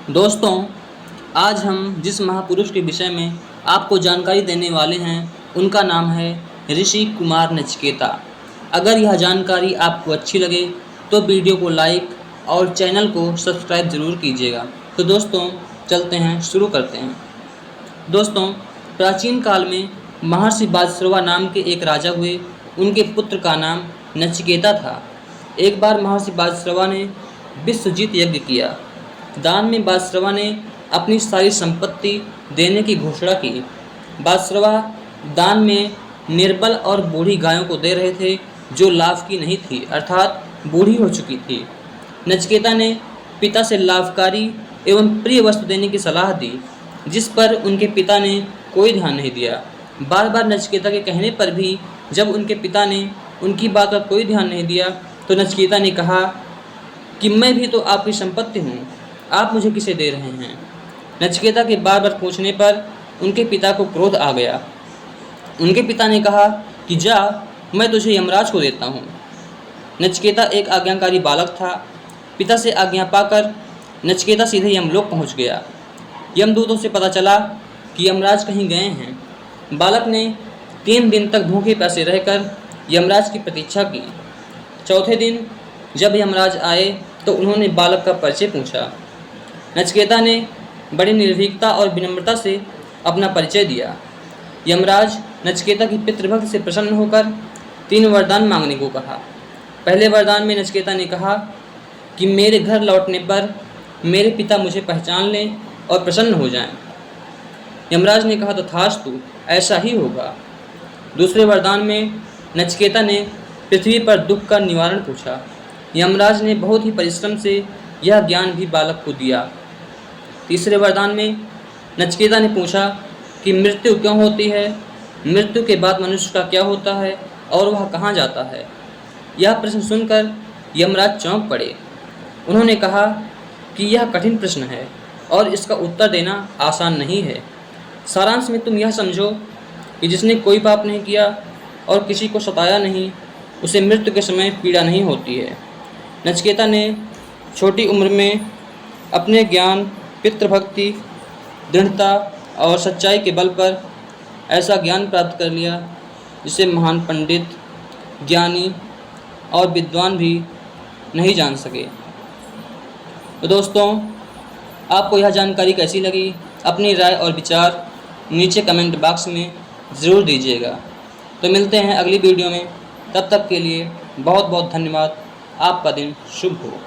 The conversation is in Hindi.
दोस्तों, आज हम जिस महापुरुष के विषय में आपको जानकारी देने वाले हैं उनका नाम है ऋषि कुमार नचिकेता। अगर यह जानकारी आपको अच्छी लगे तो वीडियो को लाइक और चैनल को सब्सक्राइब ज़रूर कीजिएगा। तो दोस्तों चलते हैं, शुरू करते हैं। दोस्तों, प्राचीन काल में महर्षि बादश्रवा नाम के एक राजा हुए। उनके पुत्र का नाम नचिकेता था। एक बार महर्षि बादश्रवा ने विश्वजीत यज्ञ किया। दान में बादश्रवा ने अपनी सारी संपत्ति देने की घोषणा की। बादश्रवा दान में निर्बल और बूढ़ी गायों को दे रहे थे जो लाभ की नहीं थी, अर्थात बूढ़ी हो चुकी थी। नचिकेता ने पिता से लाभकारी एवं प्रिय वस्तु देने की सलाह दी, जिस पर उनके पिता ने कोई ध्यान नहीं दिया। बार बार नचिकेता के कहने पर भी जब उनके पिता ने उनकी बात का कोई ध्यान नहीं दिया तो नचिकेता ने कहा कि मैं भी तो आपकी संपत्ति हूँ, आप मुझे किसे दे रहे हैं। नचिकेता के बार बार पूछने पर उनके पिता को क्रोध आ गया। उनके पिता ने कहा कि जा, मैं तुझे यमराज को देता हूँ। नचिकेता एक आज्ञाकारी बालक था। पिता से आज्ञा पाकर नचिकेता सीधे यमलोक पहुँच गया। यमदूतों से पता चला कि यमराज कहीं गए हैं। बालक ने 3 दिन तक भूखे प्यासे रहकर यमराज की प्रतीक्षा की। चौथे दिन जब यमराज आए तो उन्होंने बालक का परिचय पूछा। नचिकेता ने बड़ी निर्भीकता और विनम्रता से अपना परिचय दिया। यमराज नचिकेता की पितृभक्ति से प्रसन्न होकर 3 वरदान मांगने को कहा। पहले वरदान में नचिकेता ने कहा कि मेरे घर लौटने पर मेरे पिता मुझे पहचान लें और प्रसन्न हो जाएं। यमराज ने कहा तथास्तु, ऐसा ही होगा। दूसरे वरदान में नचिकेता ने पृथ्वी पर दुख का निवारण पूछा। यमराज ने बहुत ही परिश्रम से यह ज्ञान भी बालक को दिया। तीसरे वरदान में नचिकेता ने पूछा कि मृत्यु क्यों होती है, मृत्यु के बाद मनुष्य का क्या होता है और वह कहाँ जाता है। यह प्रश्न सुनकर यमराज चौंक पड़े। उन्होंने कहा कि यह कठिन प्रश्न है और इसका उत्तर देना आसान नहीं है। सारांश में तुम यह समझो कि जिसने कोई पाप नहीं किया और किसी को सताया नहीं, उसे मृत्यु के समय पीड़ा नहीं होती है। नचिकेता ने छोटी उम्र में अपने ज्ञान, पितृभक्ति, दृढ़ता और सच्चाई के बल पर ऐसा ज्ञान प्राप्त कर लिया जिसे महान पंडित, ज्ञानी और विद्वान भी नहीं जान सके। तो दोस्तों, आपको यह जानकारी कैसी लगी? अपनी राय और विचार नीचे कमेंट बॉक्स में ज़रूर दीजिएगा। तो मिलते हैं अगली वीडियो में। तब तक के लिए बहुत बहुत धन्यवाद। आपका दिन शुभ हो।